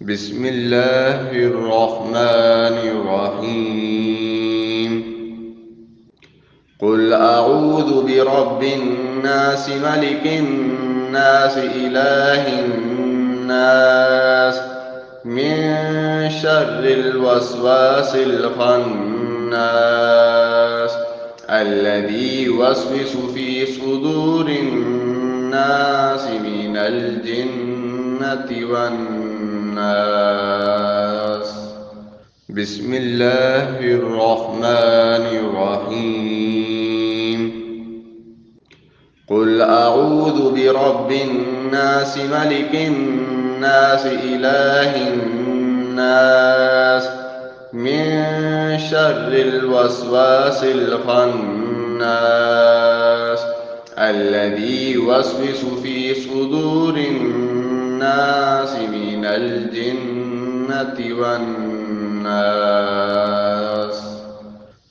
بسم الله الرحمن الرحيم. قل أعوذ برب الناس ملك الناس إله الناس من شر الوسواس الخناس الذي يوسوس في صدور الناس من الجنة والناس. بسم الله الرحمن الرحيم. قل أعوذ برب الناس ملك الناس إله الناس من شر الوسواس الخناس الذي يوسوس في صدور الناس من الجنة والناس.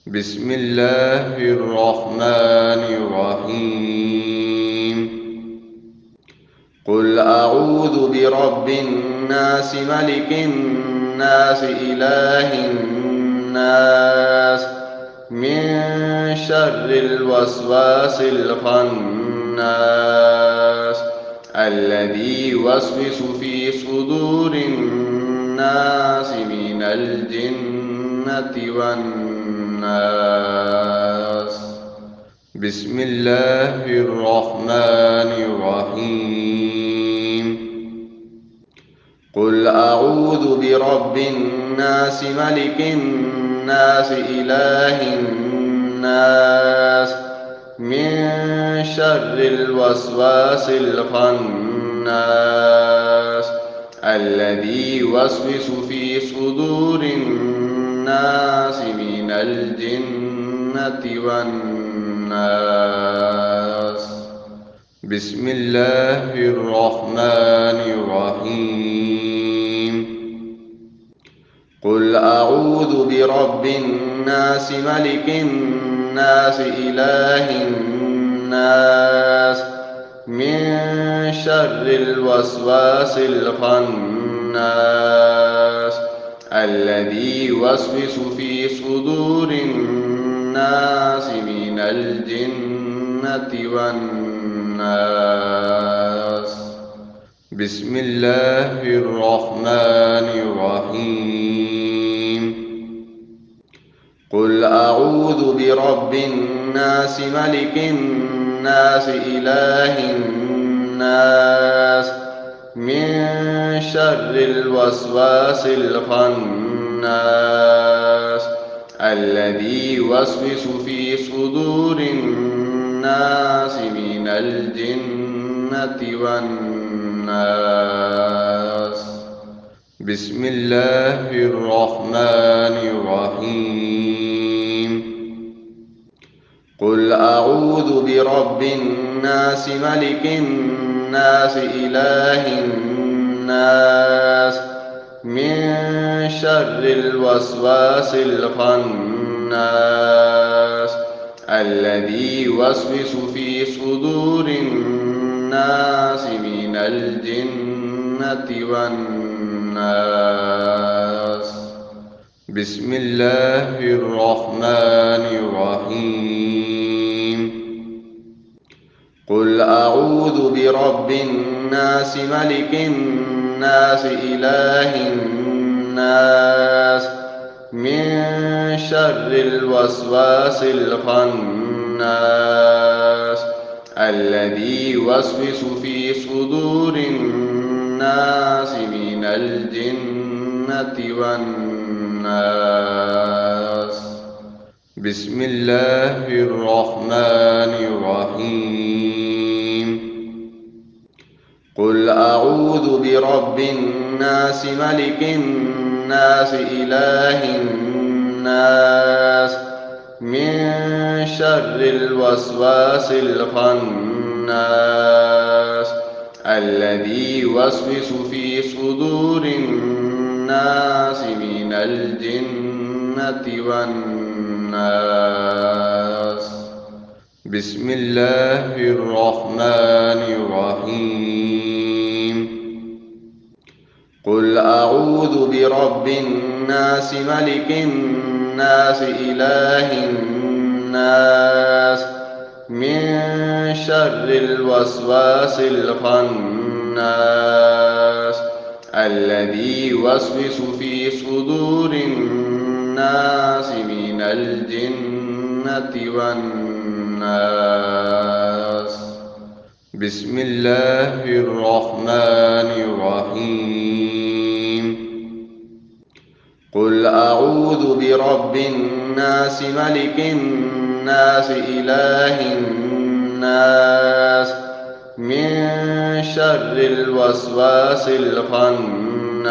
بسم الله الرحمن الرحيم. قل أعوذ برب الناس ملك الناس إله الناس من شر الوسواس الخناس الذي يوسوس في صدور الناس من الجنة والناس. بسم الله الرحمن الرحيم. قل أعوذ برب الناس ملك الناس إله الناس من شر الوسواس الخناس الذي يوسوس في صدور الناس من الجنة والناس. بسم الله الرحمن الرحيم. قل أعوذ برب الناس ملك الناس إله الناس من شر الوسواس الخناس الذي يوسوس في صدور الناس من الجنة والناس. بسم الله الرحمن الرحيم. قل أعوذ برب الناس ملك الناس إله الناس من شر الوسواس الخناس الذي يوسوس في صدور الناس من الجنة والناس. بسم الله الرحمن الرحيم. قل أعوذ برب الناس ملك الناس إله الناس من شر الوسواس الخناس الذي يوسوس في صدور الناس من الجنة والناس. بسم الله الرحمن الرحيم. قل أعوذ برب الناس ملك الناس إله الناس من شر الوسواس الخناس الذي يوسوس في صدور الناس من الجنة والناس. بسم الله الرحمن الرحيم. قل أعوذ برب الناس ملك الناس إله الناس من شر الوسواس الخناس الذي يوسوس في صدور الناس من الجنة والناس. بسم الله الرحمن الرحيم. قل أعوذ برب الناس ملك الناس إله الناس من شر الوسواس الخناس الذي يوسوس في صدور الناس من الجنة والناس. بسم الله الرحمن الرحيم. قل أعوذ برب الناس ملك الناس إله الناس من شر الوسواس الخناس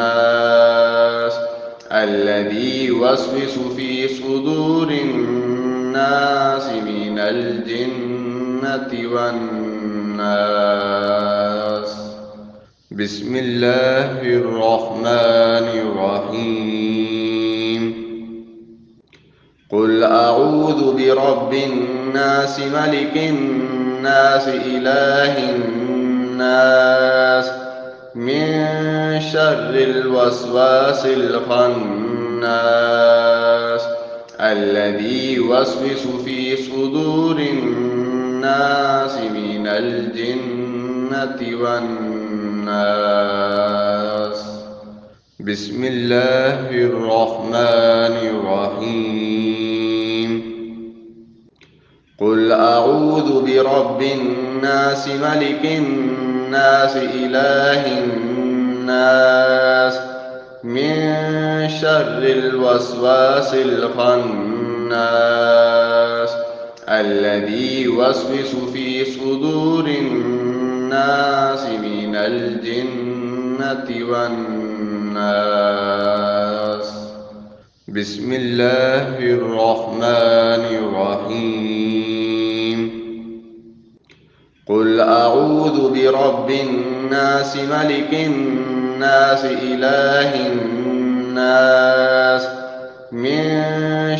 الذي يوسوس في صدور الناس من الجنة والناس. بسم الله الرحمن الرحيم. قل أعوذ برب الناس ملك الناس إله الناس من شر الوسواس الخناس الذي يوسوس في صدور الناس من الجنة والناس. بسم الله الرحمن الرحيم. قل أعوذ برب الناس ملك الناس إله الناس من شر الوسواس الخناس الذي يوسوس في صدور الناس من الجنة والناس. بسم الله الرحمن الرحيم. قل أعوذ برب الناس ملك الناس إله الناس من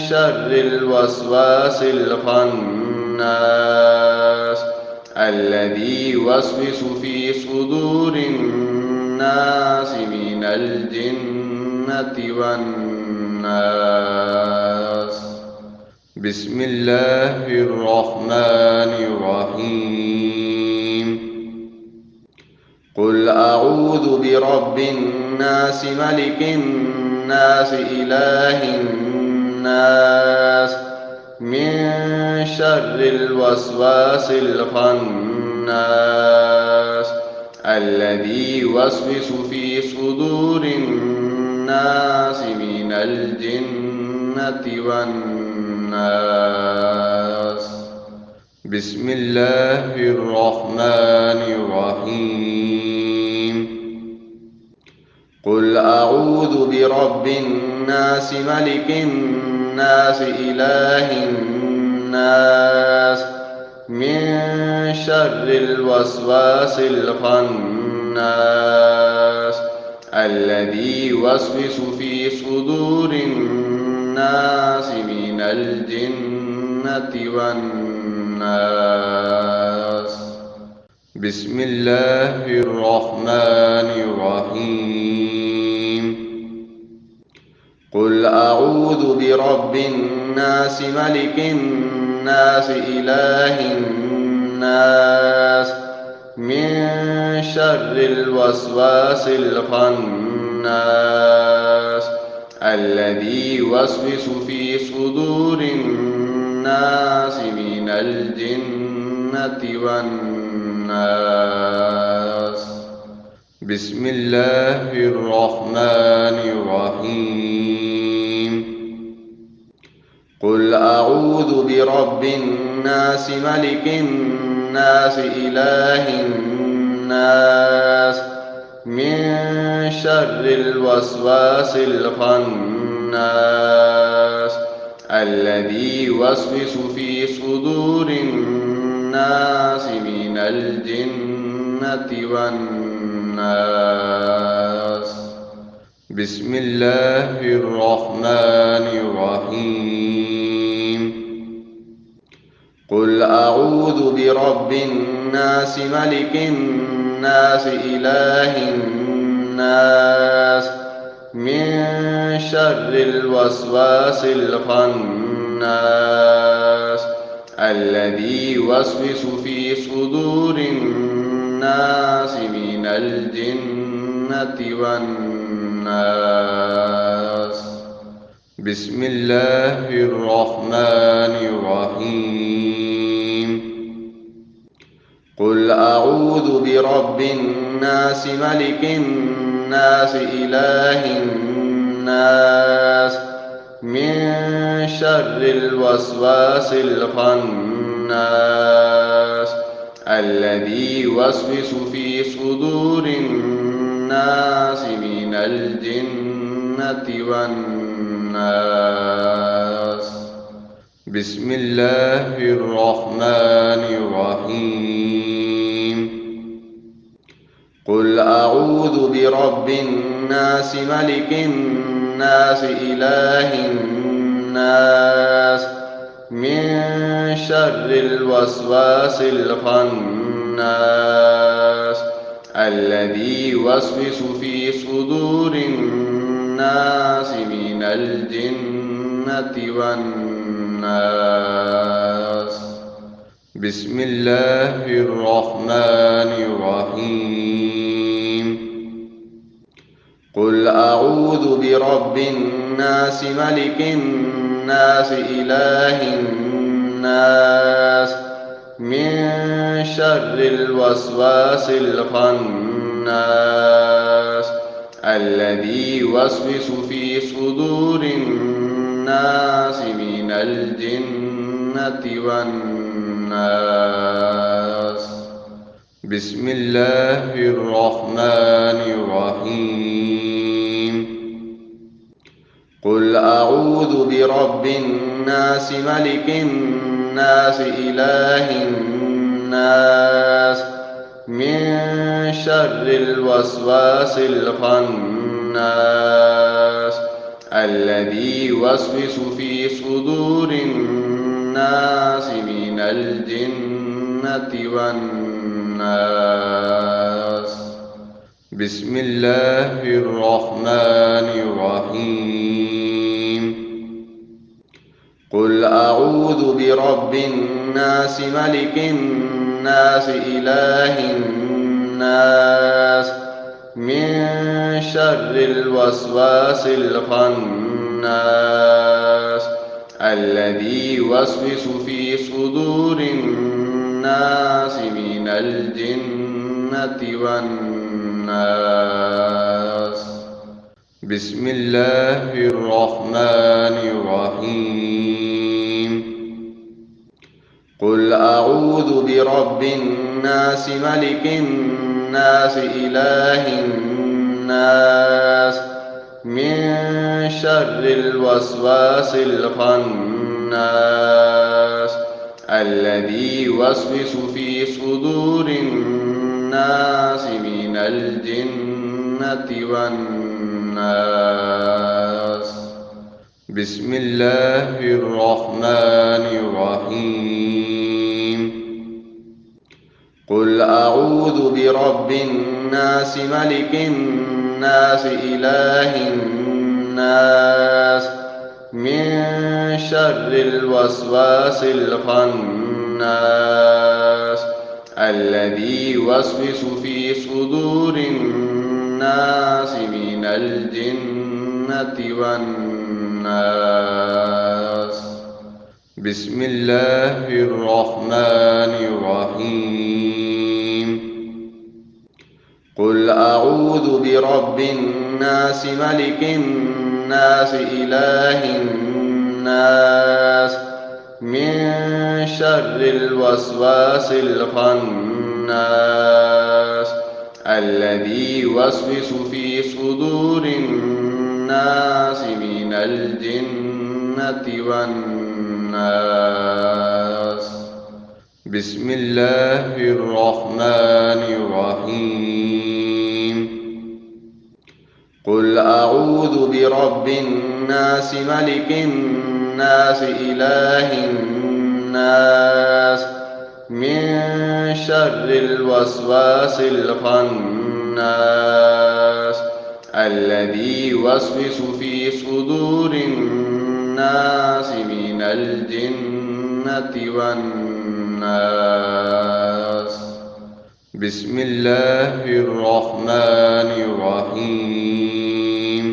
شر الوسواس الخناس الذي يوسوس في صدور الناس من الجنة والناس. بسم الله الرحمن الرحيم. قل أعوذ برب الناس ملك الناس إله الناس من شر الوسواس الخناس الذي يوسوس في صدور الناس من الجنة والناس. بسم الله الرحمن الرحيم. قل أعوذ برب الناس ملك الناس إله الناس من شر الوسواس الخناس الذي يوسوس في صدور الناس من الجنة والناس. بسم الله الرحمن الرحيم. قل أعوذ برب الناس ملك الناس إله الناس من شر الوسواس الخناس الذي يوسوس في صدور الناس من الجنة والناس. بسم الله الرحمن الرحيم. قل أعوذ برب الناس ملك الناس إله الناس من شر الوسواس الخناس الذي يوسوس في صدور الناس من الجنة والناس. بسم الله الرحمن الرحيم. قل أعوذ برب الناس ملك الناس إله الناس من شر الوسواس الخناس الذي يوسوس في صدور الناس من الجنة والناس. بسم الله الرحمن الرحيم. قل أعوذ برب الناس ملك الناس إله الناس من شر الوسواس الخناس الذي يوسوس في صدور الناس من الجنة والناس. بسم الله الرحمن الرحيم. قل أعوذ برب الناس ملك الناس إله الناس من شر الوسواس الخناس الذي يوسوس في صدور الناس من الجنة والناس. بسم الله الرحمن الرحيم. قل أعوذ برب الناس ملك الناس إله الناس من شر الوسواس الخناس الذي يوسوس في صدور الناس من الجنة والناس. بسم الله الرحمن الرحيم. قل أعوذ برب الناس ملك الناس إله الناس من شر الوسواس الخناس الذي يوسوس في صدور الناس من الجنة والناس. بسم الله الرحمن الرحيم. قل أعوذ برب الناس ملك الناس إله الناس من شر الوسواس الخناس الذي يوسوس في صدور الناس من الجنة والناس. بسم الله الرحمن الرحيم. قل أعوذ برب الناس ملك الناس إله الناس من شر الوسواس الخناس الذي يوسوس في صدور الناس من الجنة والناس. بسم الله الرحمن الرحيم. قل أعوذ برب الناس ملك الناس إله الناس من شر الوسواس الخناس الذي يوسوس في صدور الناس من الجنة والناس. بسم الله الرحمن الرحيم. قل أعوذ برب الناس ملك الناس إله الناس من شر الوسواس الخناس الذي يوسوس في صدور الناس من الجنة والناس. بسم الله الرحمن الرحيم. قل أعوذ برب الناس ملك الناس إله الناس من شر الوسواس الخناس الذي يوسوس في صدور الناس من الجنة والناس. بسم الله الرحمن الرحيم.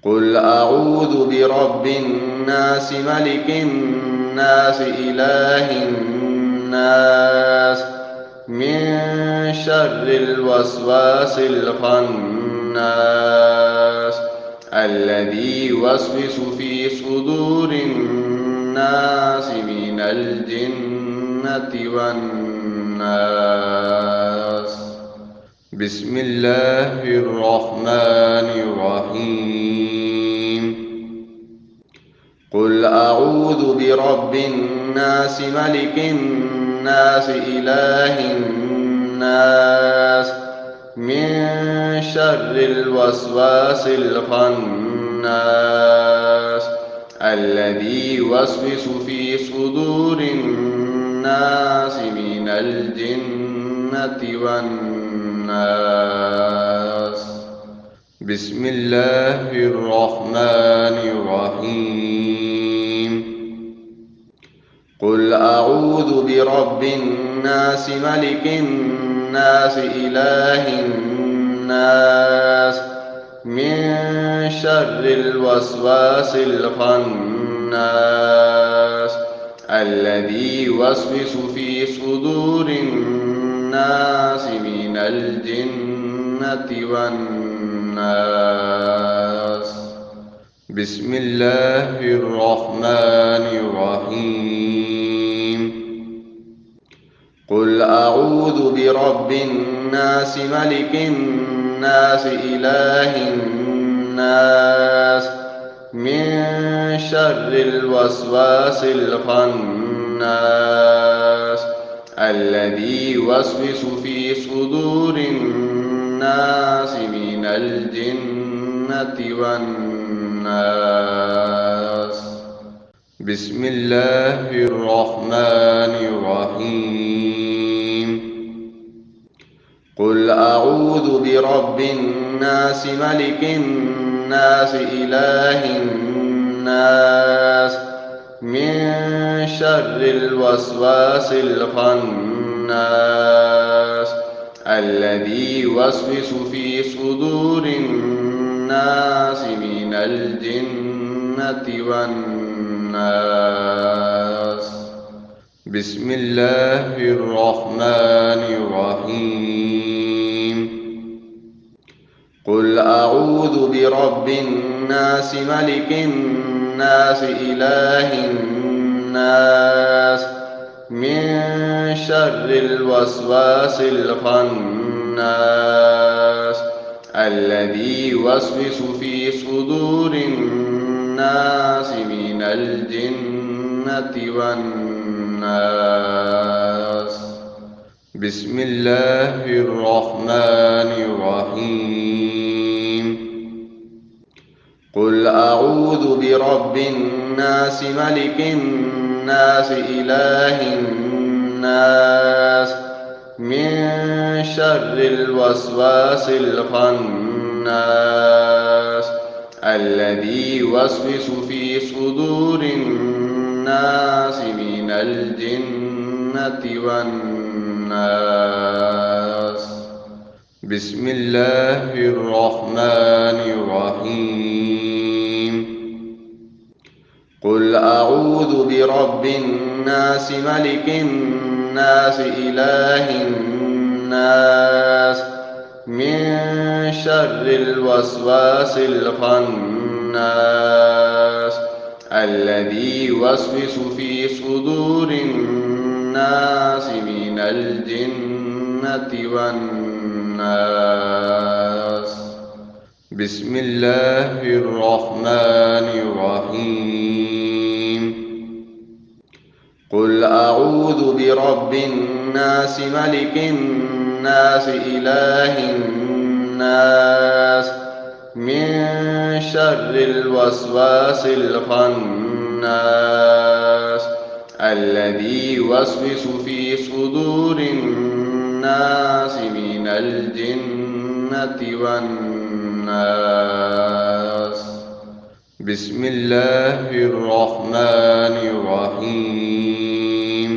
قل أعوذ برب الناس ملك الناس إله الناس من شر الوسواس الخناس الذي يوسوس في صدور الناس من الجنة والناس. بسم الله الرحمن الرحيم. قل أعوذ برب الناس ملك الناس إله الناس من شر الوسواس الخناس الذي يوسوس في صدور الناس من الجنة والناس. بسم الله الرحمن الرحيم. قل أعوذ برب الناس ملك الناس إله الناس من شر الوسواس الخناس الذي يوسوس في صدور الناس من الجنة والناس. بسم الله الرحمن الرحيم. قل أعوذ برب الناس ملك الناس إله الناس من شر الوسواس الخناس الذي يوسوس في صدور الناس من الجنة والناس. بسم الله الرحمن الرحيم. قل أعوذ برب الناس ملك الناس إله الناس من شر الوسواس الخناس الذي يوسوس في صدور الناس من الجنة والناس. بسم الله الرحمن الرحيم. قل أعوذ برب الناس ملك الناس إله الناس من شر الوسواس الخناس الذي يوسوس في صدور الناس من الجنة والناس. بسم الله الرحمن الرحيم. قل أعوذ برب الناس ملك الناس إله الناس من شر الوسواس الخناس الذي يوسوس في صدور الناس من الجنة والناس. بسم الله الرحمن الرحيم. قل أعوذ برب الناس ملك الناس إله الناس من شر الوسواس الخناس الذي يوسوس في صدور الناس من الجنة والناس. بسم الله الرحمن الرحيم. قل أعوذ برب الناس ملك الناس إله الناس من شر الوسواس الخناس الذي يوسوس في صدور الناس من الجنة والناس. بسم الله الرحمن الرحيم.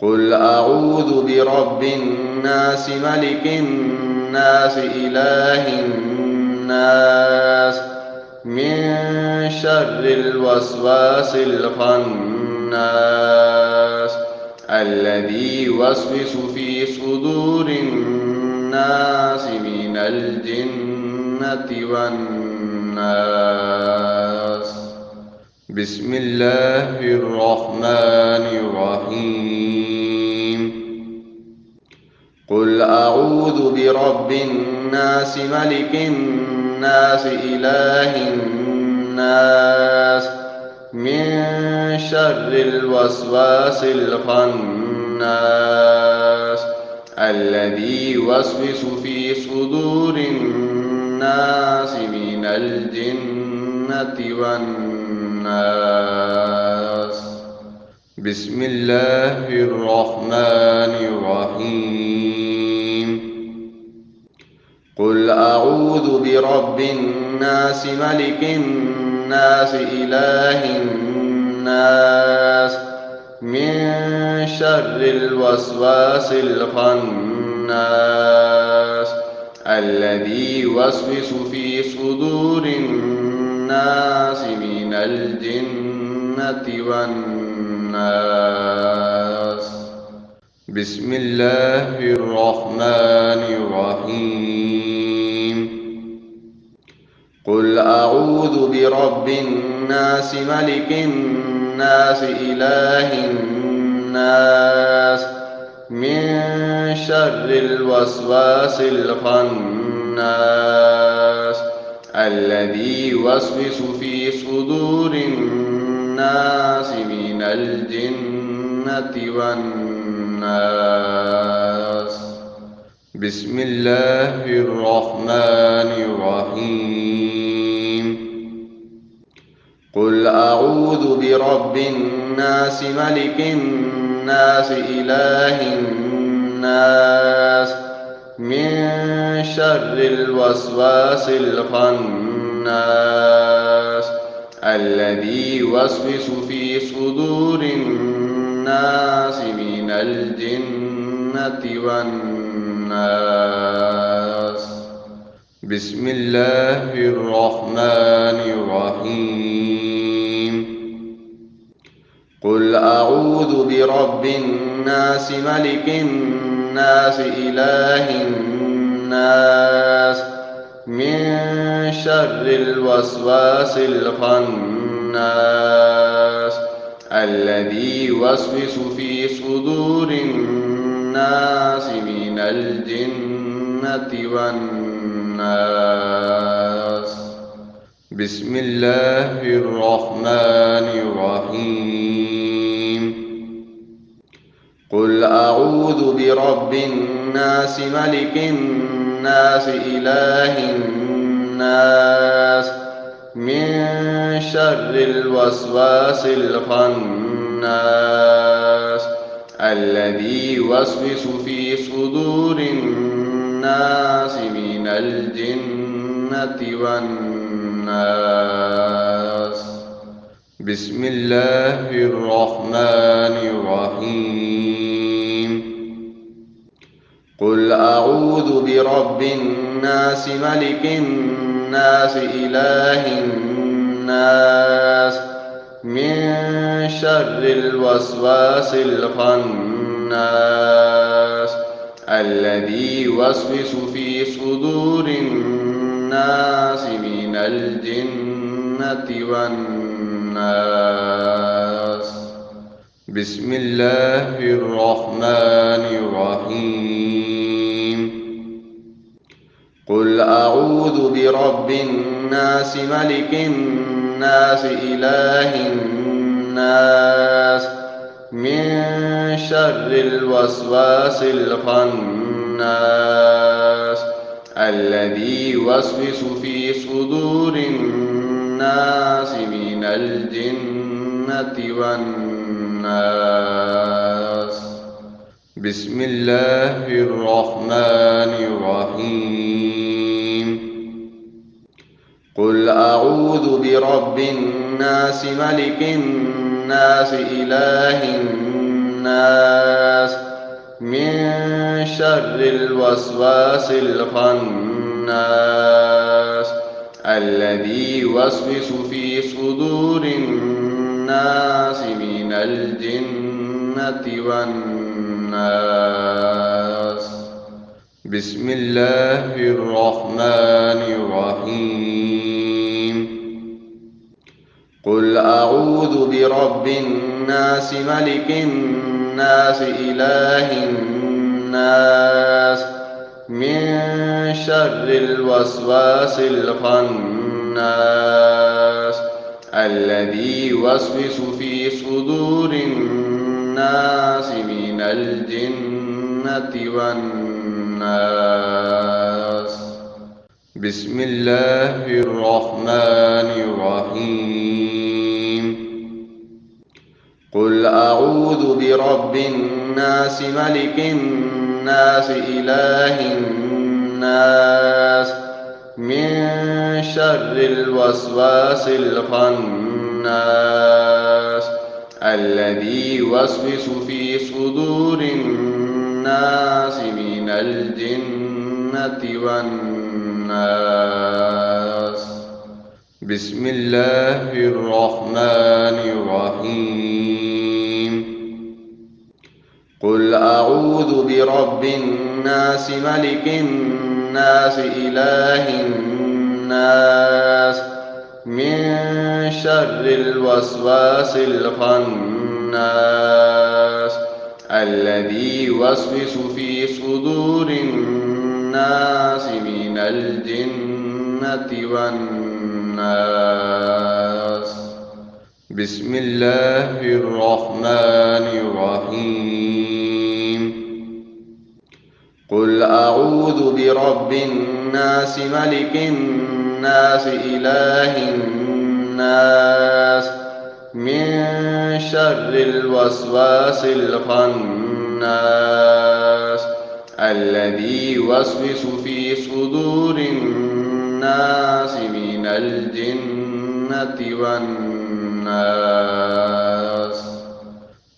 قل أعوذ برب الناس ملك الناس إله الناس من شر الوسواس الخناس الذي يوسوس في صدور الناس من الجنة والناس. بسم الله الرحمن الرحيم. قل أعوذ برب الناس ملك الناس إله الناس من شر الوسواس الخناس الذي يوسوس في صدور الناس من الجنة والناس. بسم الله الرحمن الرحيم. قل أعوذ برب الناس ملك الناس إله الناس من شر الوسواس الخناس الذي يوسوس في صدور الناس من الجنة والناس. بسم الله الرحمن الرحيم. قل أعوذ برب الناس ملك الناس إله الناس من شر الوسواس الخناس الذي يوسوس في صدور الناس من الجنة والناس. بسم الله الرحمن الرحيم. قل أعوذ برب الناس ملك الناس إله الناس من شر الوسواس الخناس الذي يوسوس في صدور الناس من الجنة والناس. بسم الله الرحمن الرحيم. قل أعوذ برب الناس ملك الناس إله الناس من شر الوسواس الخناس الذي يوسوس في صدور الناس من الجنة والناس. بسم الله الرحمن الرحيم. قل أعوذ برب الناس ملك الناس إله الناس من شر الوسواس الخناس الذي يوسوس في صدور الناس من الجنة والناس. بسم الله الرحمن الرحيم. قل أعوذ برب الناس ملك الناس إله الناس من شر الوسواس الخناس الذي يوسوس في صدور الناس من الجنة والناس. بسم الله الرحمن الرحيم. قل أعوذ برب الناس ملك الناس إله الناس من شر الوسواس الخناس الذي يوسوس في صدور الناس من الجنة والناس. بسم الله الرحمن الرحيم قل أعوذ برب الناس ملك الناس إله الناس من شر الوسواس الخناس الذي يوسوس في صدور الناس من الجنة والناس بسم الله الرحمن الرحيم قل أعوذ برب الناس ملك الناس إله الناس من شر الوسواس الخناس الذي يوسوس في صدور الناس من الجنة والناس بسم الله الرحمن الرحيم قل أعوذ برب الناس ملك الناس إله الناس من شر الوسواس الخناس الذي يوسوس في صدور الناس من الجنة والناس بسم الله الرحمن الرحيم قل أعوذ برب الناس ملك الناس إله الناس من شر الوسواس الخناس الذي يوسوس في صدور الناس من الجنة والناس بسم الله الرحمن الرحيم قل أعوذ برب الناس ملك الناس إله الناس من شر الوسواس الخناس الذي يوسوس في صدور الناس من الجنة والناس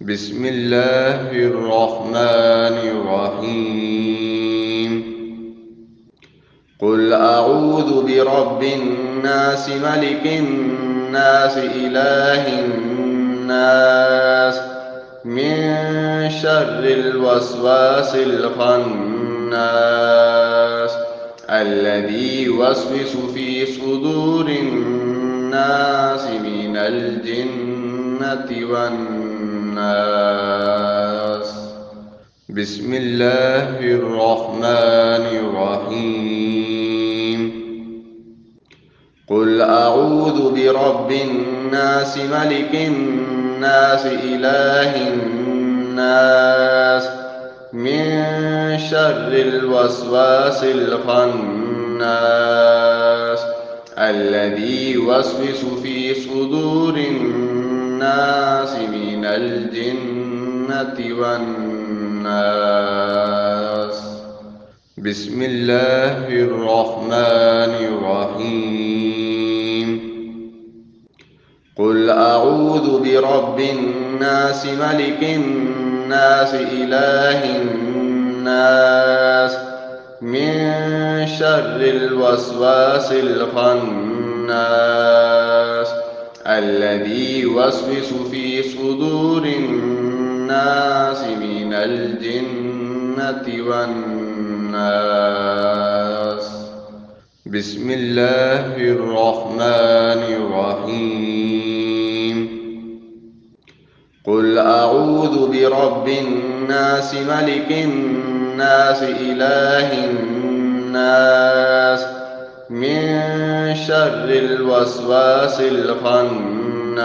بسم الله الرحمن الرحيم قل أعوذ برب الناس ملك الناس إله الناس من شر الوسواس الخناس الذي يوسوس في صدور الناس من الجنة والناس بسم الله الرحمن الرحيم قل أعوذ برب الناس ملك الناس إله الناس من شر الوسواس الخناس الذي يوسوس في صدور الناس من الجنة والناس بسم الله الرحمن الرحيم قل أعوذ برب الناس ملك الناس إله الناس من شر الوسواس الخناس الذي يوسوس في صدور الناس من الجنة والناس بسم الله الرحمن الرحيم قل أعوذ برب الناس ملك الناس إله الناس من شر الوسواس الخناس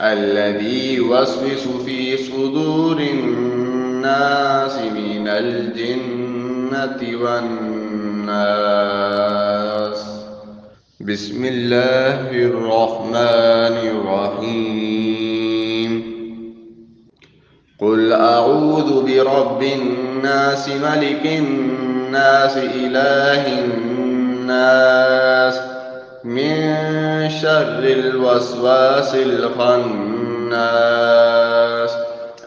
الذي يوسوس في صدور الناس من الجنة والناس بسم الله الرحمن الرحيم قل أعوذ أعوذ برب الناس ملك الناس إله الناس من شر الوسواس الخناس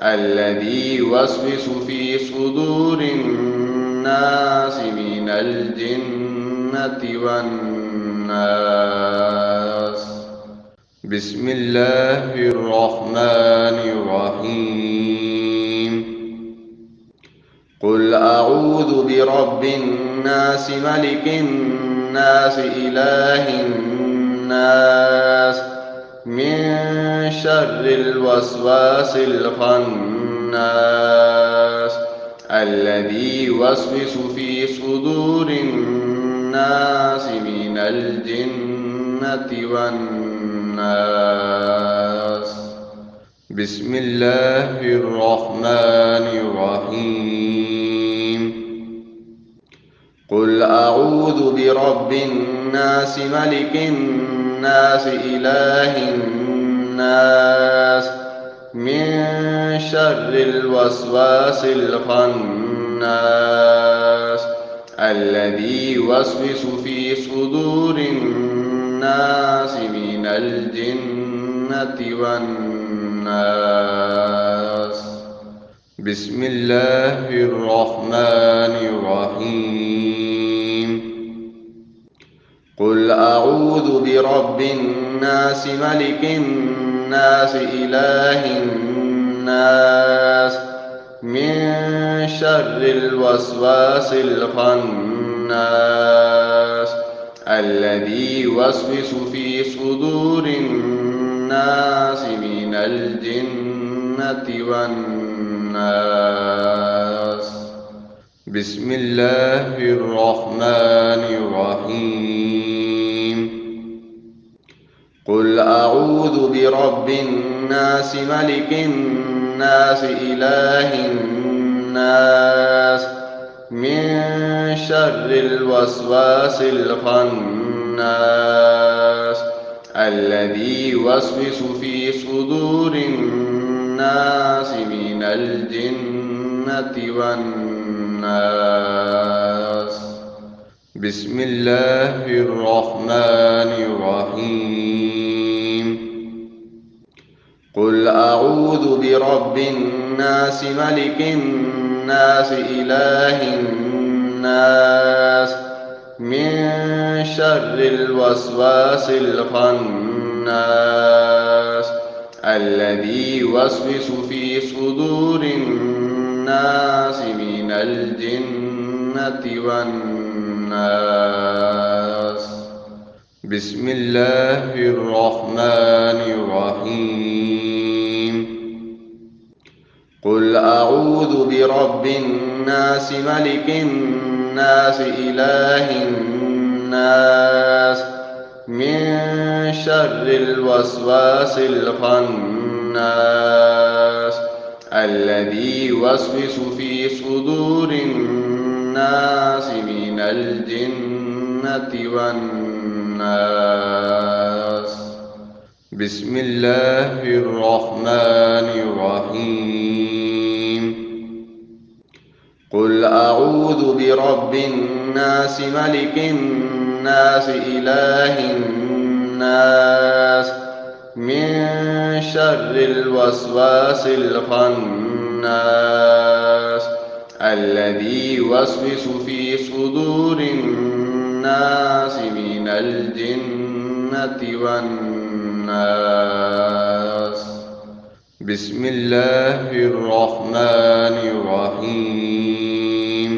الذي يوسوس في صدور الناس من الجنة والناس. بسم الله الرحمن الرحيم. قل أعوذ برب الناس ملك الناس إله الناس من شر الوسواس الخناس الذي يوسوس في صدور الناس من الجنة والناس. بسم الله الرحمن الرحيم. قل أعوذ برب الناس ملك الناس إله الناس من شر الوسواس الخناس الذي يوسوس في صدور الناس من الجنة والناس. بسم الله الرحمن الرحيم. قل أعوذ برب الناس ملك الناس إله الناس من شر الوسواس الخناس الذي يوسوس في صدور الناس من الجنة والناس. بسم الله الرحمن الرحيم. قل أعوذ برب الناس ملك الناس إله الناس من شر الوسواس الخناس الذي يوسوس في صدور الناس من الجنة والناس. بسم الله الرحمن الرحيم. قل أعوذ برب الناس ملك الناس إله الناس من شر الوسواس الخناس الذي يوسوس في صدور الناس من الجنة والناس. بسم الله الرحمن الرحيم. قل أعوذ برب الناس ملك الناس إله الناس من شر الوسواس الخناس الذي يوسوس في صدور الناس من الجنة والناس. بسم الله الرحمن الرحيم. قل أعوذ برب الناس ملك الناس إله الناس من شر الوسواس الخناس الذي يوسوس في صدور الناس من الجنة والناس. بسم الله الرحمن الرحيم.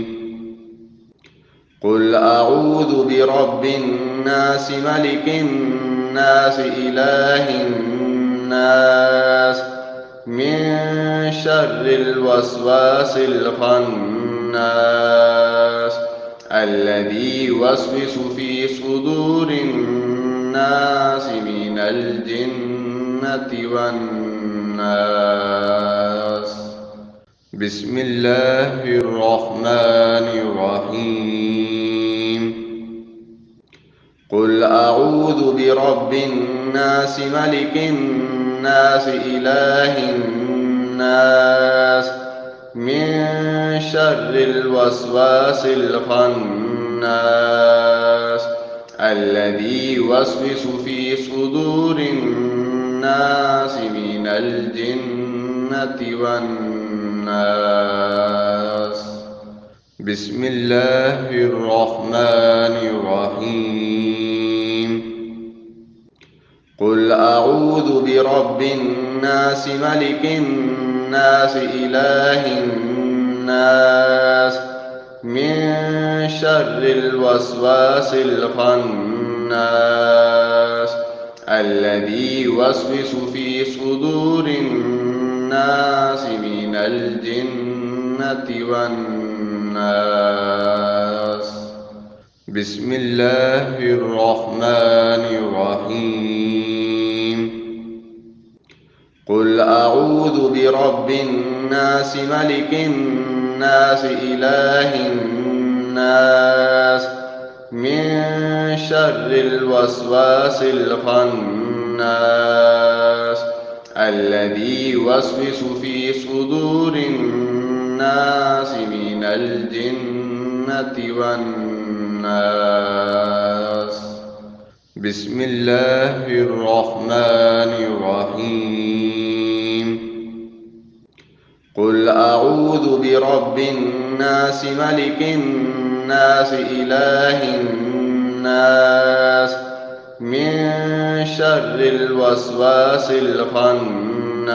قل أعوذ برب الناس ملك الناس إله الناس من شر الوسواس الخناس الذي يوسوس في صدور الناس من الجنة والناس. بسم الله الرحمن الرحيم. قل أعوذ برب الناس ملك الناس إله الناس من شر الوسواس الخناس الذي يوسوس في صدور الناس من الجنة والناس. بسم الله الرحمن الرحيم. قل أعوذ برب الناس ملك الناس إله الناس من شر الوسواس الخناس الذي يوسوس في صدور الناس من الجنة والناس. بسم الله الرحمن الرحيم. قل أعوذ برب الناس ملك الناس إله الناس من شر الوسواس الخناس الذي يوسوس في صدور الناس من الجنة والناس. بسم الله الرحمن الرحيم. قل أعوذ برب الناس ملك الناس إله الناس من شر الوسواس الخناس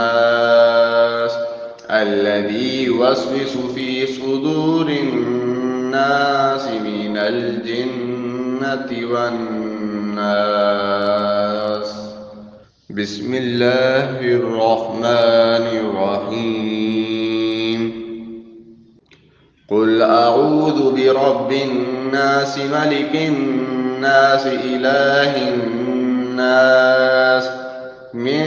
الذي يوسوس في صدور الناس من الجنة والناس. بسم الله الرحمن الرحيم. قل أعوذ برب الناس ملك الناس إله الناس من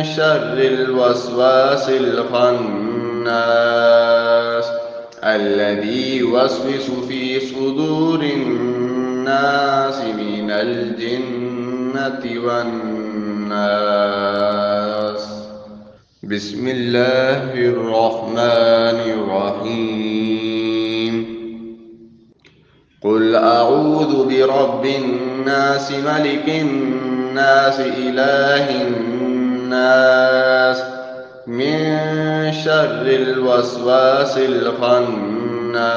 شر الوسواس الخناس الذي يوسوس في صدور الناس من الجنة والناس. بسم الله الرحمن الرحيم. قل أعوذ برب الناس ملك الناس إله الناس من شر الوسواس الخناس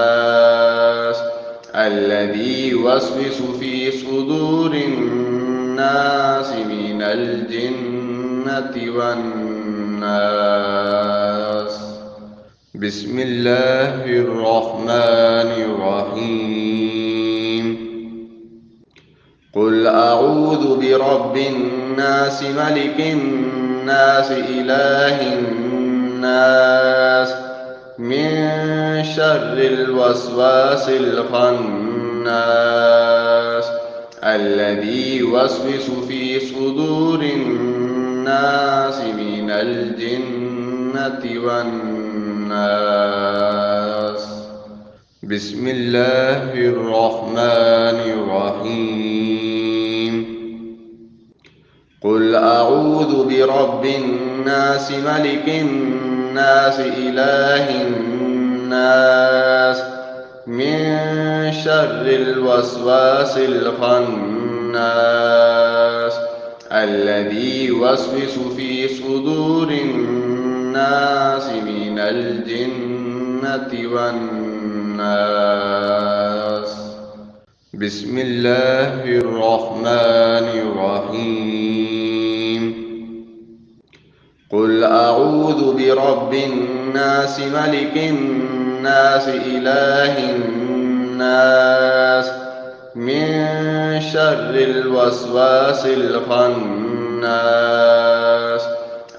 الذي يوسوس في صدور الناس من الجنة والناس. بسم الله الرحمن الرحيم. قل أعوذ برب الناس ملك الناس إله الناس من شر الوسواس الخناس الذي يوسوس في صدور الناس من الجنة والناس. بسم الله الرحمن الرحيم. قل أعوذ برب الناس ملك الناس إله الناس من شر الوسواس الخناس الذي يوسوس في صدور الناس من الجنة والناس. بسم الله الرحمن الرحيم. قل أعوذ برب الناس ملك الناس إله الناس من شر الوسواس الخناس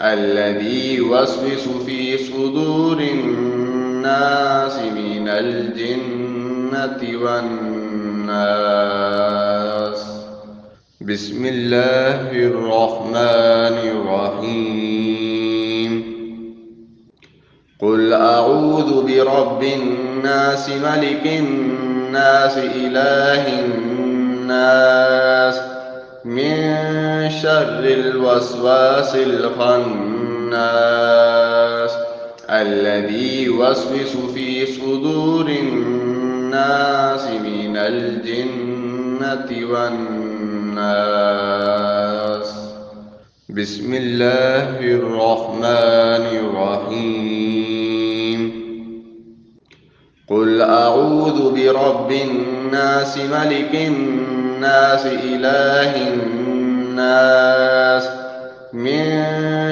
الذي يوسوس في صدور الناس من الجنة والناس. بسم الله الرحمن الرحيم. قل أعوذ برب الناس ملك الناس إله الناس من شر الوسواس الخناس الذي يوسوس في صدور الناس من الجنة والناس. بسم الله الرحمن الرحيم. قل أعوذ برب الناس ملك الناس إله الناس من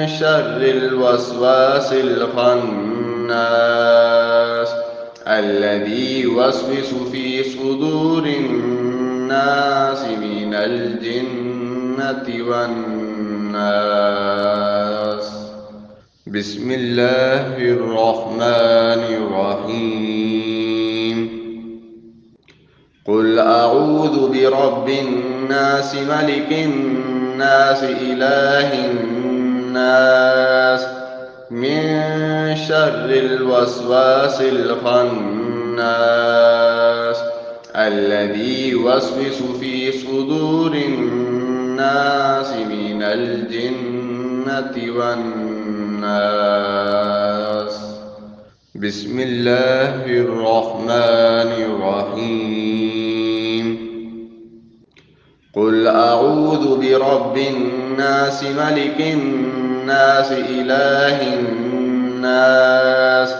شر الوسواس الخناس الذي يوسوس في صدور الناس من الجنة والناس. بسم الله الرحمن الرحيم. قل أعوذ برب الناس ملك الناس إله الناس من شر الوسواس الخناس الذي يوسوس في صدور الناس من الجنة والناس. بسم الله الرحمن الرحيم. قل أعوذ برب الناس ملك الناس إله الناس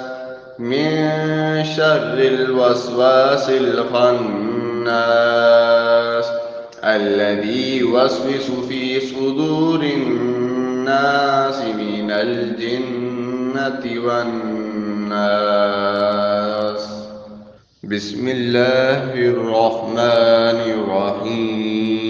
من شر الوسواس الخناس الذي يوسوس في صدور الناس من الجنة والناس. بسم الله الرحمن الرحيم.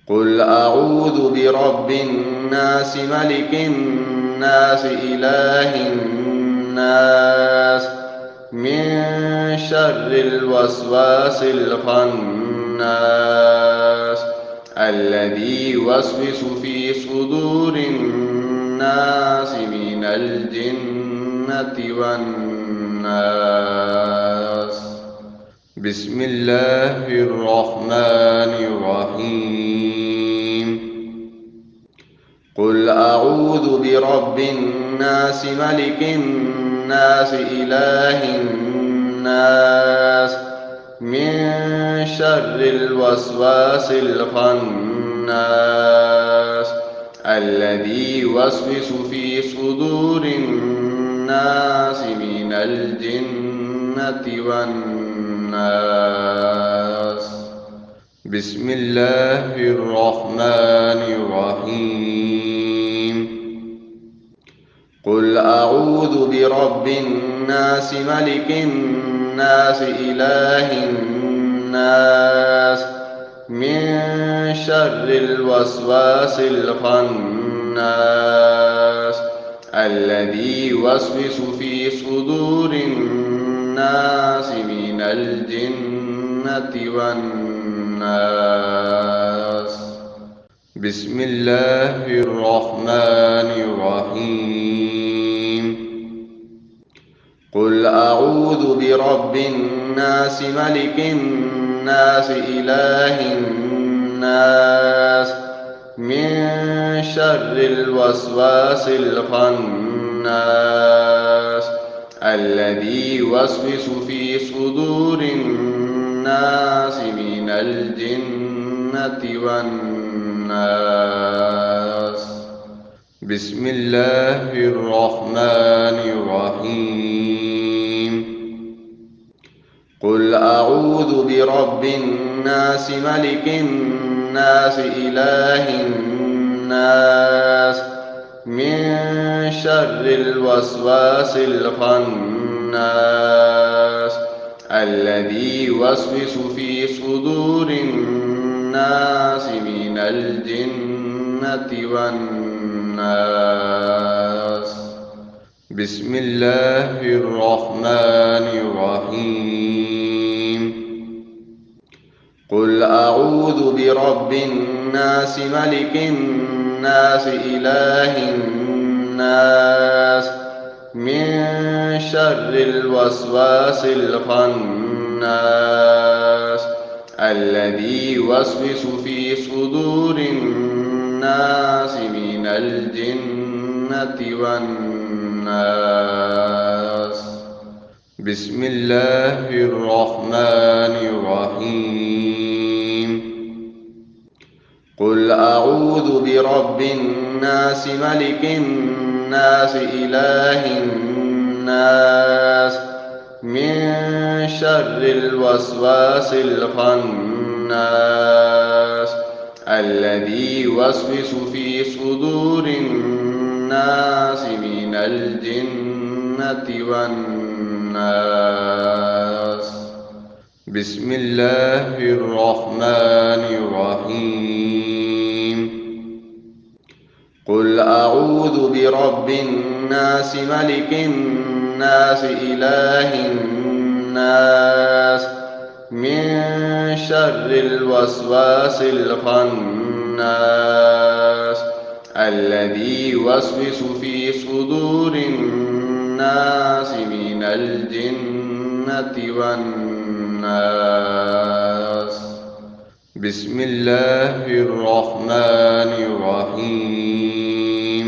قل أعوذ برب الناس ملك الناس إله الناس من شر الوسواس الخناس الذي يوسوس في صدور الناس من الجنة والناس. بسم الله الرحمن الرحيم. قل أعوذ برب الناس ملك الناس إله الناس من شر الوسواس الخناس الذي يوسوس في صدور الناس من الجنة والناس. بسم الله الرحمن الرحيم. قل أعوذ برب الناس ملك الناس إله الناس من شر الوسواس الخناس الذي يوسوس في صدور الناس من الجنة والناس. بسم الله الرحمن الرحيم. قل أعوذ برب الناس ملك الناس إله الناس من شر الوسواس الخناس الذي يوسوس في صدور الناس من الجنة والناس. بسم الله الرحمن الرحيم. قل أعوذ برب الناس ملك الناس إله الناس من شر الوسواس الخناس الذي يوسوس في صدور الناس من الجنة والناس. بسم الله الرحمن الرحيم. قل أعوذ برب الناس ملك الناس إله الناس من شر الوسواس الخناس الذي يوسوس في صدور الناس من الجنة والناس. بسم الله الرحمن الرحيم. قل أعوذ برب الناس ملك الناس إله الناس من شر الوسواس الخناس الذي يوسوس في صدور الناس من الجنة والناس. بسم الله الرحمن الرحيم. قل أعوذ برب الناس ملك الناس إله الناس من شر الوسواس الخناس الذي يوسوس في صدور الناس من الجنة والناس. بسم الله الرحمن الرحيم.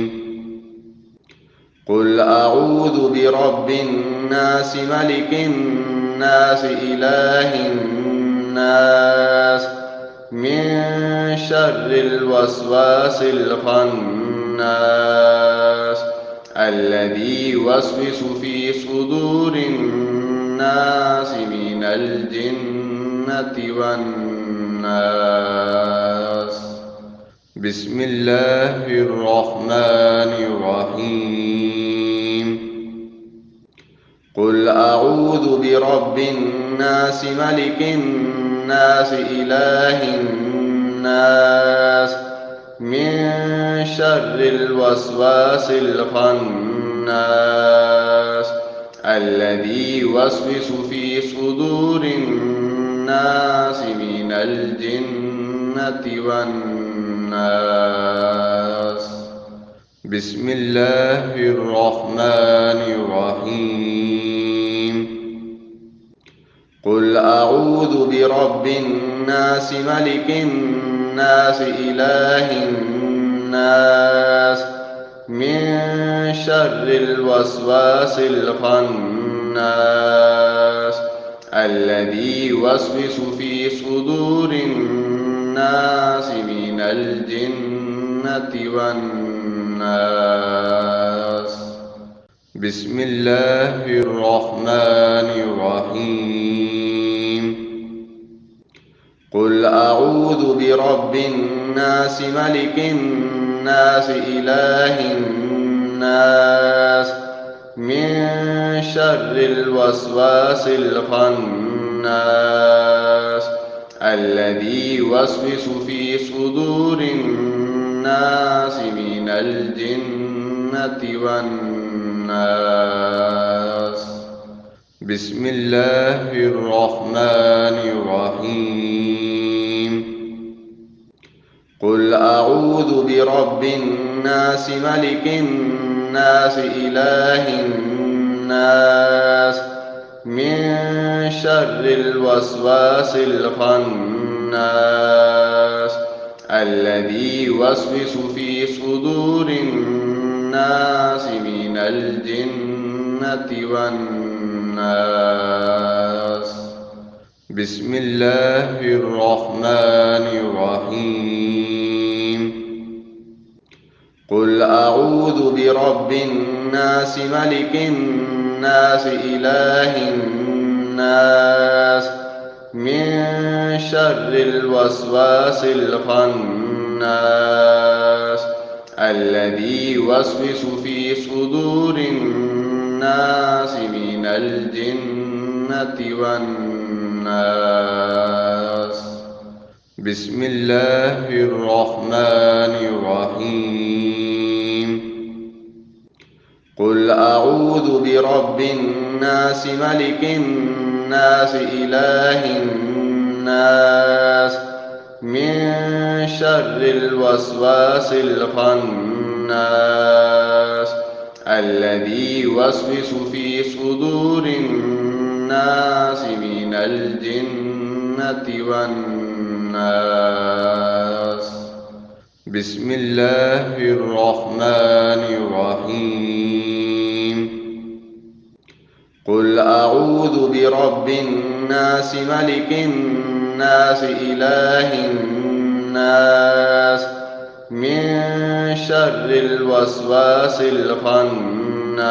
قل أعوذ برب الناس ملك الناس إله الناس من شر الوسواس الخناس الذي يوسوس في صدور الناس من الجنة والناس. بسم الله الرحمن الرحيم. قل أعوذ برب الناس ملك الناس إله الناس من شر الوسواس الخناس الذي يوسوس في صدور الناس من الجنة والناس. بسم الله الرحمن الرحيم. قل أعوذ برب الناس ملك الناس إله الناس من شر الوسواس الخناس الذي يوسوس في صدور الناس من الجنة والناس. بسم الله الرحمن الرحيم. قل أعوذ برب الناس ملك الناس إله الناس من شر الوسواس الخناس الذي يوسوس في صدور الناس من الجنة والناس. بسم الله الرحمن الرحيم. قل أعوذ برب الناس ملك الناس إله الناس من شر الوسواس الخناس الذي يوسوس في صدور الناس من الجنة والناس. بسم الله الرحمن الرحيم. قل أعوذ برب الناس ملك الناس إله الناس من شر الوسواس الخناس الذي يوسوس في صدور الناس من الجنة والناس. بسم الله الرحمن الرحيم. قل أعوذ برب الناس ملك الناس إله الناس من شر الوسواس الخناس الذي يوسوس في صدور الناس من الجنة والناس. بسم الله الرحمن الرحيم. الرحيم قل أعوذ برب الناس ملك الناس إله الناس من شر الوسواس الخناس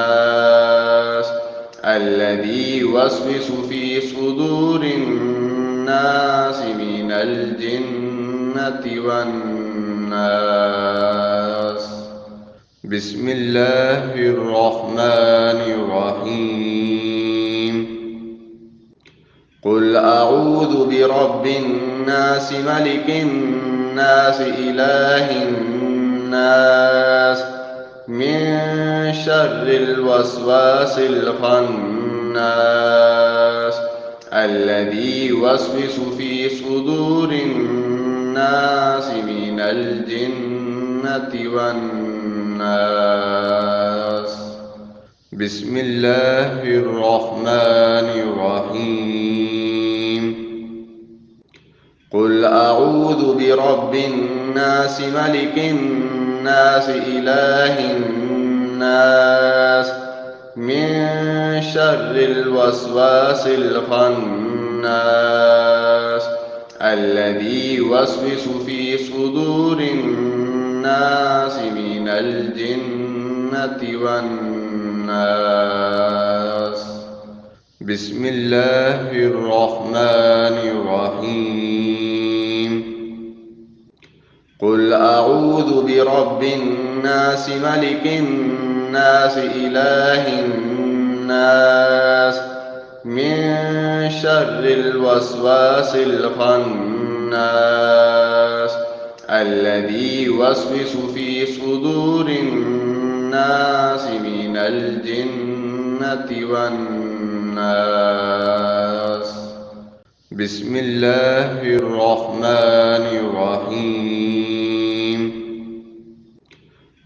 الذي يوسوس في صدور الناس من الجنة والناس بسم الله الرحمن الرحيم قل أعوذ برب الناس ملك الناس إله الناس من شر الوسواس الخناس الذي يوسوس في صدور الناس من الجنة والناس بسم الله الرحمن الرحيم قل أعوذ برب الناس ملك الناس إله الناس من شر الوسواس الخناس الذي يوسوس في صدور الناس من الجنة والناس بسم الله الرحمن الرحيم قل أعوذ برب الناس ملك الناس إله الناس من شر الوسواس الخناس الذي يوسوس في صدور الناس من الجنة والناس بسم الله الرحمن الرحيم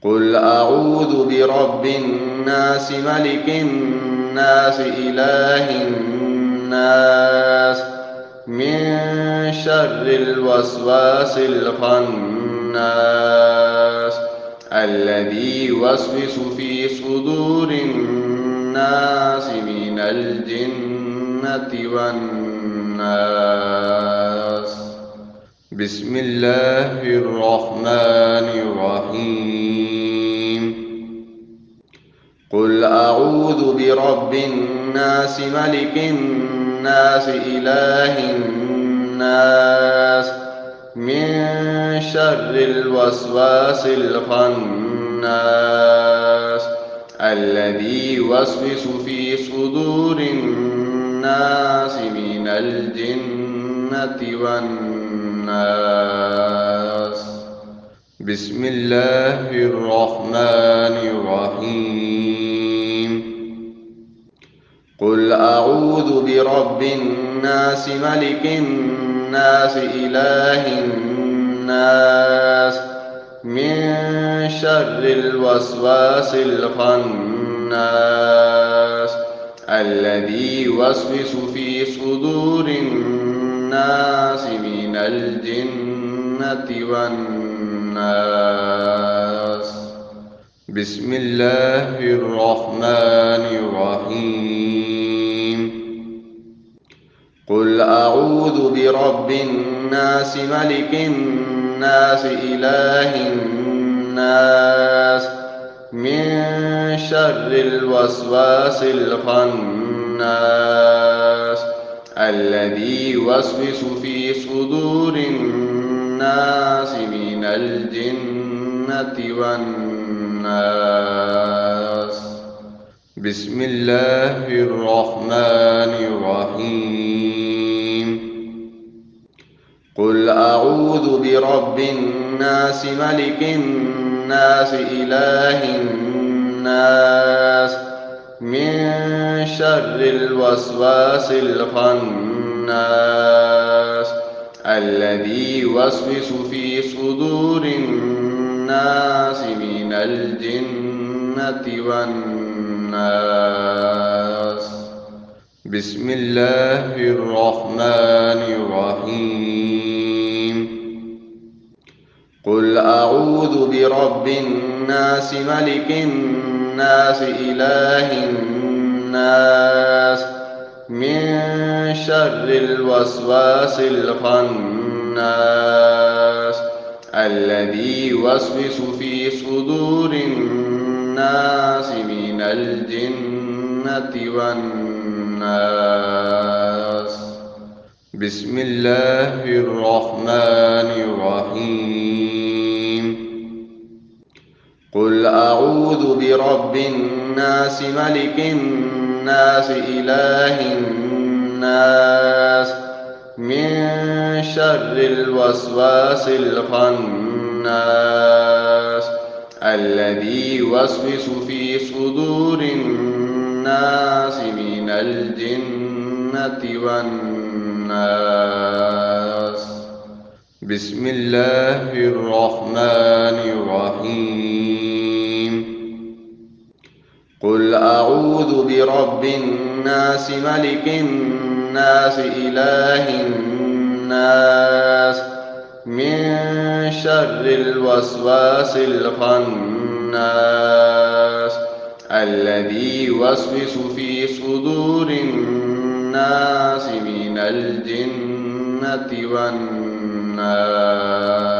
قل أعوذ برب الناس ملك الناس إله الناس من شر الوسواس الخناس الذي يوسوس في صدور الناس من الجنة والناس بسم الله الرحمن الرحيم قل أعوذ برب الناس ملك الناس إله الناس من شر الوسواس الخناس الذي يوسوس في صدور الناس من الجنة والناس بسم الله الرحمن الرحيم قل أعوذ برب الناس ملك الناس إله الناس من شر الوسواس الخناس الذي يوسوس في صدور الناس من الجنة والناس بسم الله الرحمن الرحيم قل أعوذ برب الناس ملك الناس إله الناس من شر الوسواس الخناس الذي يوسوس في صدور الناس من الجنة والناس بسم الله الرحمن الرحيم قل أعوذ برب الناس ملك الناس إله الناس من شر الوسواس الخناس الذي يوسوس في صدور الناس من الجنة والناس بسم الله الرحمن الرحيم قل أعوذ برب الناس ملك الناس إله الناس من شر الوسواس الخناس الذي يوسوس في صدور الناس من الجنة والناس. بسم الله الرحمن الرحيم. قل أعوذ برب الناس ملك الناس إله الناس من شر الوسواس الخناس الذي يوسوس في صدور الناس من الجنة والناس. بسم الله الرحمن الرحيم. قل أعوذ برب الناس ملك الناس إله الناس من شر الوسواس الخناس الذي يوسوس في صدور الناس من الجنة والناس.